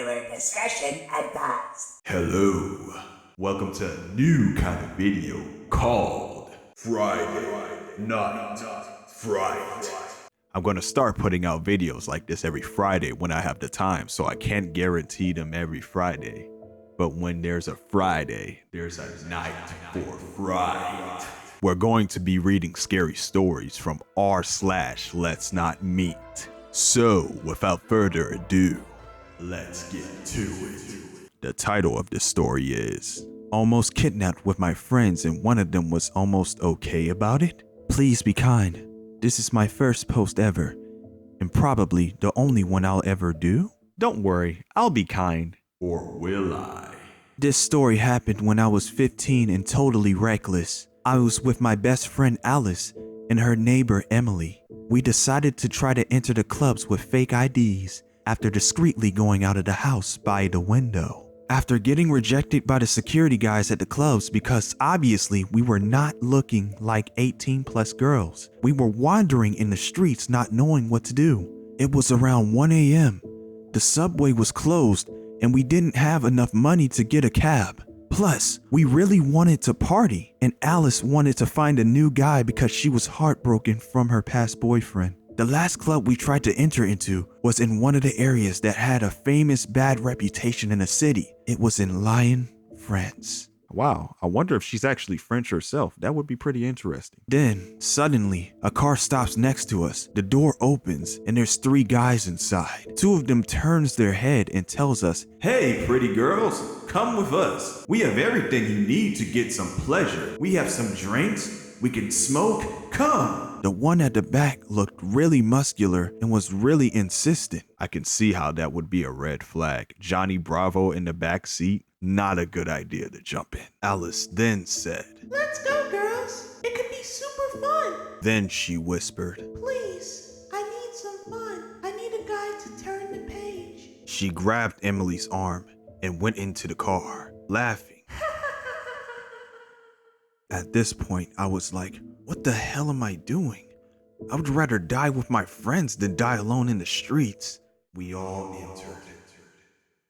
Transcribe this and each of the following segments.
Viewer discretion advised. Hello, welcome to a new kind of video called Friday Night Fright. I'm gonna start putting out videos like this every Friday when I have the time, so I can't guarantee them every Friday. But when there's a Friday, there's a night for Fright. We're going to be reading scary stories from r/LetsNotMeet. So, without further ado, let's get to it. The title of this story is Almost Kidnapped with My Friends and One of Them Was Almost Okay About It. Please be kind. This is my first post ever, and probably the only one I'll ever do. Don't worry, I'll be kind. Or will I? This story happened when I was 15 and totally reckless. I was with my best friend Alice and her neighbor Emily. We decided to try to enter the clubs with fake IDs after discreetly going out of the house by the window. After getting rejected by the security guys at the clubs because obviously we were not looking like 18 plus girls, we were wandering in the streets not knowing what to do. It was around 1 a.m. The subway was closed and we didn't have enough money to get a cab. Plus, we really wanted to party, and Alice wanted to find a new guy because she was heartbroken from her past boyfriend. The last club we tried to enter into was in one of the areas that had a famous bad reputation in the city. It was in Lyon, France. Wow, I wonder if she's actually French herself. That would be pretty interesting. Then, suddenly, a car stops next to us. The door opens, and there's 3 guys inside. 2 of them turns their head and tells us, "Hey, pretty girls, come with us. We have everything you need to get some pleasure. We have some drinks. We can smoke. Come." The one at the back looked really muscular and was really insistent. I can see how that would be a red flag. Johnny Bravo in the back seat. Not a good idea to jump in. Alice then said, "Let's go, girls. It could be super fun." Then she whispered, "Please, I need some fun. I need a guy to turn the page." She grabbed Emily's arm and went into the car, laughing. At this point, I was like, what the hell am I doing? I would rather die with my friends than die alone in the streets. We all entered.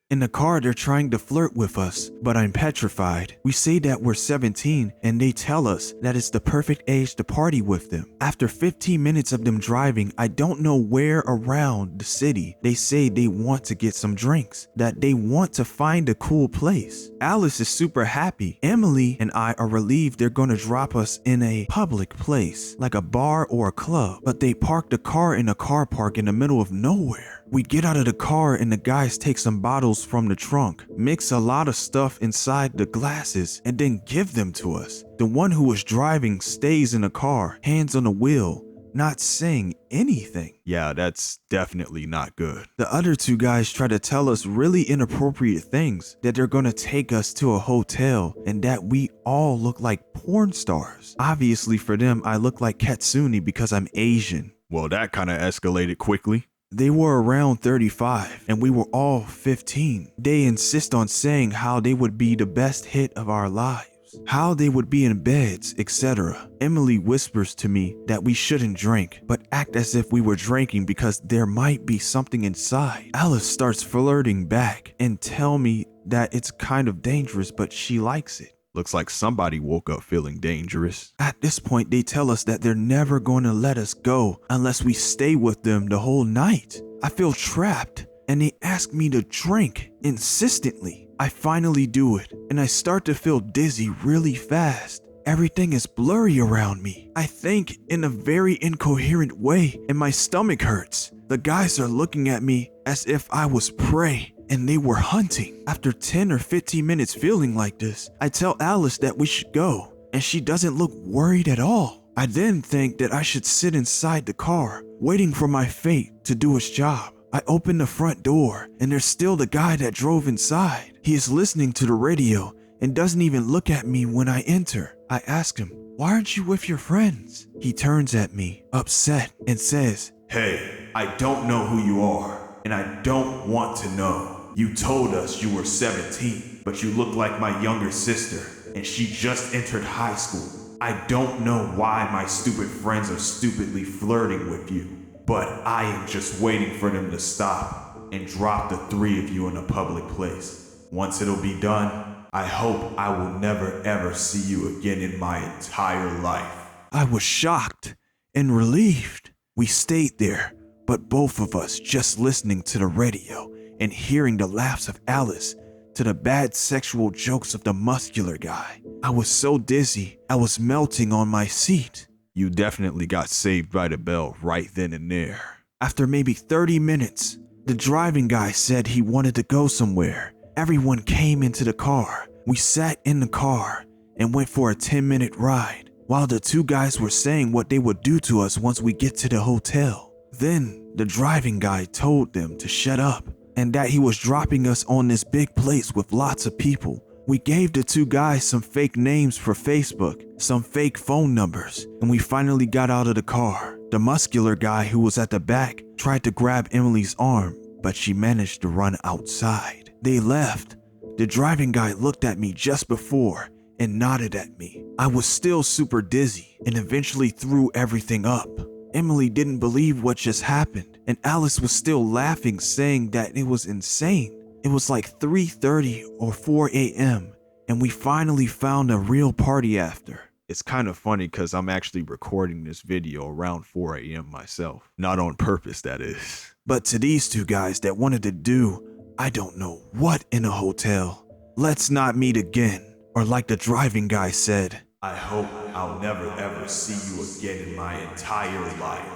In the car, they're trying to flirt with us, but I'm petrified. We say that we're 17, and they tell us that it's the perfect age to party with them. After 15 minutes of them driving, I don't know where around the city, they say they want to get some drinks, that they want to find a cool place. Alice is super happy. Emily and I are relieved they're gonna drop us in a public place, like a bar or a club, but they park the car in a car park in the middle of nowhere. We get out of the car and the guys take some bottles from the trunk, mix a lot of stuff inside the glasses, and then give them to us. The one who was driving stays in the car, hands on the wheel, not saying anything. Yeah, that's definitely not good. The other 2 guys try to tell us really inappropriate things, that they're gonna take us to a hotel and that we all look like porn stars. Obviously for them, I look like Katsuni because I'm Asian. Well, that kind of escalated quickly. They were around 35 and we were all 15. They insist on saying how they would be the best hit of our lives, how they would be in beds, etc. Emily whispers to me that we shouldn't drink, but act as if we were drinking because there might be something inside. Alice starts flirting back and tell me that it's kind of dangerous, but she likes it. Looks like somebody woke up feeling dangerous. At this point, they tell us that they're never going to let us go unless we stay with them the whole night. I feel trapped, and they ask me to drink insistently. I finally do it, and I start to feel dizzy really fast. Everything is blurry around me. I think in a very incoherent way, and my stomach hurts. The guys are looking at me as if I was prey, and they were hunting. After 10 or 15 minutes feeling like this, I tell Alice that we should go, and she doesn't look worried at all. I then think that I should sit inside the car, waiting for my fate to do its job. I open the front door, and there's still the guy that drove inside. He is listening to the radio and doesn't even look at me when I enter. I ask him, "Why aren't you with your friends?" He turns at me, upset, and says, "Hey, I don't know who you are, and I don't want to know. You told us you were 17, but you look like my younger sister, and she just entered high school. I don't know why my stupid friends are stupidly flirting with you, but I am just waiting for them to stop. and drop the 3 of you in a public place. Once it'll be done, I hope I will never ever see you again in my entire life. I was shocked and relieved. We stayed there, but both of us just listening to the radio and hearing the laughs of Alice to the bad sexual jokes of the muscular guy. I was so dizzy, I was melting on my seat. You definitely got saved by the bell right then and there. After maybe 30 minutes, the driving guy said he wanted to go somewhere. Everyone came into the car. We sat in the car and went for a 10-minute ride while the 2 guys were saying what they would do to us once we get to the hotel. Then the driving guy told them to shut up and that he was dropping us on this big place with lots of people. We gave the 2 guys some fake names for Facebook, some fake phone numbers, and we finally got out of the car. The muscular guy who was at the back tried to grab Emily's arm, but she managed to run outside. They left. The driving guy looked at me just before and nodded at me. I was still super dizzy and eventually threw everything up. Emily didn't believe what just happened, and Alice was still laughing, saying that it was insane. It was like 3:30 or 4 a.m. and we finally found a real party after. It's kind of funny because I'm actually recording this video around 4 a.m. myself. Not on purpose, that is. But to these 2 guys that wanted to do, I don't know what in a hotel. Let's not meet again. Or like the driving guy said, I hope I'll never ever see you again in my entire life.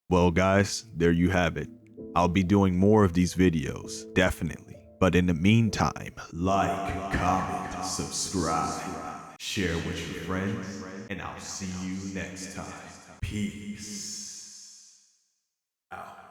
Well guys, there you have it. I'll be doing more of these videos, definitely. But in the meantime, like, comment, subscribe, share with your friends, and I'll see you next time. Peace out.